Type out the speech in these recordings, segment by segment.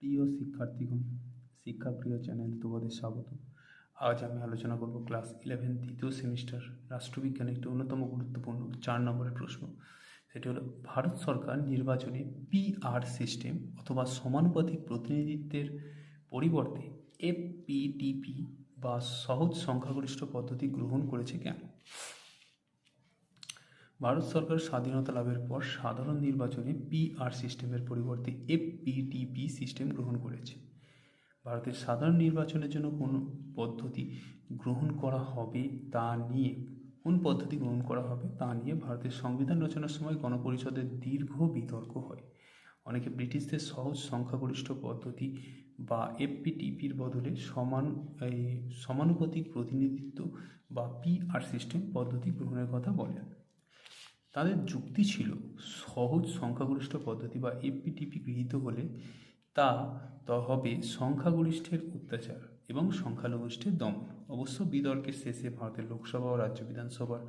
প্রিয় শিক্ষার্থীগণ, শিক্ষাপ্রিয় চ্যানেল তোমাদের স্বাগত। আজ আমি আলোচনা করব ক্লাস 11 দ্বিতীয় সেমিস্টার রাষ্ট্রবিজ্ঞানের একটি অন্যতম গুরুত্বপূর্ণ 4 নম্বরের প্রশ্ন। সেটি হলো, ভারত সরকার নির্বাচনে PR সিস্টেম অথবা সমানুপাতিক প্রতিনিধিত্বের পরিবর্তে FPTP বা সহজ সংখ্যাগরিষ্ঠ পদ্ধতি গ্রহণ করেছে কেন? ভারত সরকার স্বাধীনতা লাভের পর সাধারণ নির্বাচনে PR সিস্টেমের পরিবর্তে FPTP সিস্টেম গ্রহণ করেছে। ভারতের সাধারণ নির্বাচনের জন্য কোন পদ্ধতি গ্রহণ করা হবে তা নিয়ে ভারতের সংবিধান রচনার সময় গণপরিষদের দীর্ঘ বিতর্ক হয়। অনেকে ব্রিটিশদের সহজ সংখ্যাগরিষ্ঠ পদ্ধতি বা FPTPর বদলে সমানুপাতিক প্রতিনিধিত্ব বা PR সিস্টেম পদ্ধতি গ্রহণের কথা বলেন। তাদের যুক্তি ছিল, সহজ সংখ্যাগরিষ্ঠ পদ্ধতি বা FPTP গৃহীত হলে তা হবে সংখ্যাগরিষ্ঠের অত্যাচার এবং সংখ্যালঘুষ্ঠের দমন। অবশ্য বিতর্কের শেষে ভারতের লোকসভা ও রাজ্য বিধানসভার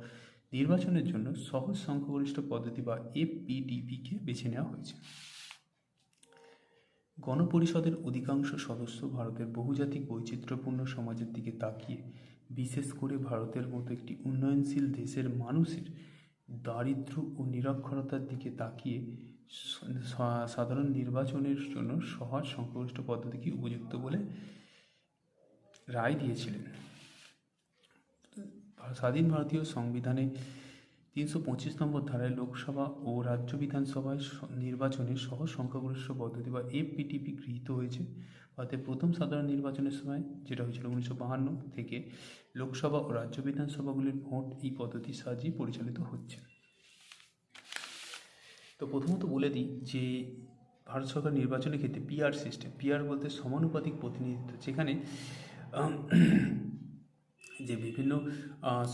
নির্বাচনের জন্য সহজ সংখ্যাগরিষ্ঠ পদ্ধতি বা FPTPকে বেছে নেওয়া হয়েছে। গণপরিষদের অধিকাংশ সদস্য ভারতের বহুজাতিক বৈচিত্র্যপূর্ণ সমাজের দিকে তাকিয়ে, বিশেষ করে ভারতের মতো একটি উন্নয়নশীল দেশের মানুষের দারিদ্র ও নিরক্ষরতার দিকে তাকিয়ে সাধারণ নির্বাচনের জন্য সহজ সংখ্যাগরিষ্ঠ পদ্ধতিকে উপযুক্ত বলে রায় দিয়েছিলেন। স্বাধীন ভারতীয় সংবিধানে 325 নম্বর ধারায় লোকসভা ও রাজ্য বিধানসভায় নির্বাচনে সহজ সংখ্যাগরিষ্ঠ পদ্ধতি বা FPTP গৃহীত হয়েছে। ভারতের প্রথম সাধারণ নির্বাচনের সময়, যেটা হয়েছিল 1952 থেকে, লোকসভা ও রাজ্য বিধানসভাগুলির ভোট এই পদ্ধতির সাহায্যে পরিচালিত হচ্ছে। তো প্রথমত বলে দিই যে ভারত সরকার নির্বাচনের ক্ষেত্রে PR সিস্টেম, PR বলতে সমানুপাতিক প্রতিনিধিত্ব, যেখানে যে বিভিন্ন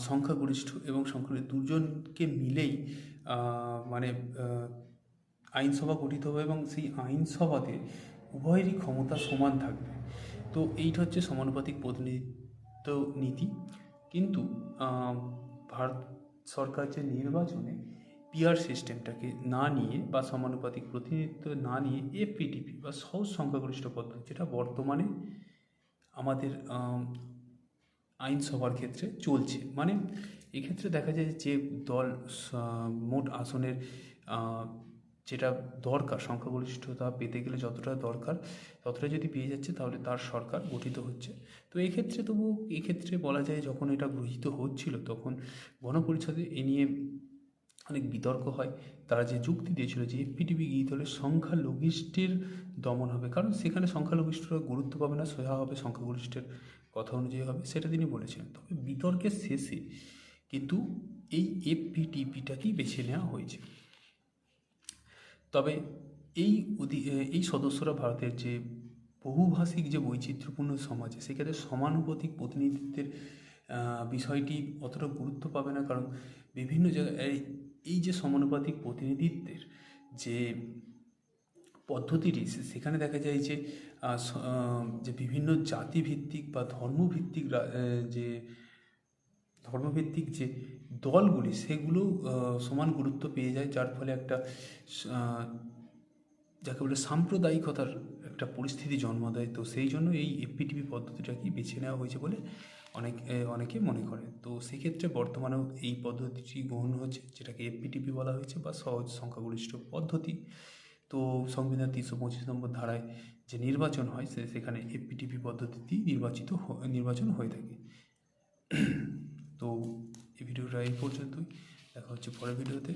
সংখ্যাগরিষ্ঠ এবং দুজনকে মিলেই আইনসভা গঠিত হবে এবং সেই আইনসভাতে উভয়েরই ক্ষমতা সমান থাকবে। তো এইটা হচ্ছে সমানুপাতিক প্রতিনিধিত্ব নীতি। কিন্তু ভারত সরকার যে নির্বাচনে PR সিস্টেমটাকে না নিয়ে বা সমানুপাতিক প্রতিনিধিত্ব না নিয়ে FPTP বা সহজ সংখ্যাগরিষ্ঠ পদ্ধতি, যেটা বর্তমানে আমাদের আইনসভার ক্ষেত্রে চলছে, মানে এক্ষেত্রে দেখা যায় যে দল মোট আসনের যেটা দরকার, সংখ্যাগরিষ্ঠতা পেতে গেলে যতটা দরকার ততটা যদি পেয়ে যাচ্ছে, তাহলে তার সরকার গঠিত হচ্ছে। তো এক্ষেত্রে বলা যায়, যখন এটা গৃহীত হচ্ছিল তখন গণপরিষদে এ নিয়ে অনেক বিতর্ক হয়। তারা যে যুক্তি দিয়েছিল যে FPTP গৃহীত হলে সংখ্যালঘিষ্ঠের দমন হবে, কারণ সেখানে সংখ্যালঘিষ্ঠরা গুরুত্ব পাবে না, সোজা হবে সংখ্যাগরিষ্ঠের কথা অনুযায়ী হবে, সেটা তিনি বলেছিলেন। তবে বিতর্কের শেষে কিন্তু এই FPTPটাকেই বেছে নেওয়া হয়েছে। তবে এই সদস্যরা ভারতের যে বহুভাষিক যে বৈচিত্র্যপূর্ণ সমাজে, সেক্ষেত্রে সমানুপাতিক প্রতিনিধিত্বের বিষয়টি অতটা গুরুত্ব পাবে না, কারণ বিভিন্ন জায়গায় এই যে সমানুপাতিক প্রতিনিধিত্বের যে পদ্ধতিটি, সেখানে দেখা যায় যে বিভিন্ন জাতিভিত্তিক বা ধর্মভিত্তিক যে দলগুলি, সেগুলো সমান গুরুত্ব পেয়ে যায়, যার ফলে একটা যাকে বলে সাম্প্রদায়িকতার একটা পরিস্থিতি জন্ম দেয়। তো সেই জন্য এই FPTP পদ্ধতিটাকেই বেছে নেওয়া হয়েছে বলে অনেকে মনে করে। তো সেক্ষেত্রে বর্তমানেও এই পদ্ধতিটি গ্রহণ হচ্ছে, যেটাকে FPTP বলা হয়েছে বা সহজ সংখ্যাগরিষ্ঠ পদ্ধতি। তো সংবিধান 325 নম্বর ধারায় যে নির্বাচন হয়, সেখানে FPTP পদ্ধতিতেই নির্বাচন হয়ে থাকে। তো এই ভিডিওটা এই পর্যন্তই, দেখা হচ্ছে পরের ভিডিওতে।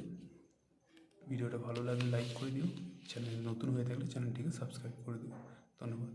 ভিডিওটা ভালো লাগলে লাইক করে দিও, চ্যানেল নতুন হয়ে থাকলে চ্যানেলটিকে সাবস্ক্রাইব করে দিও। ধন্যবাদ।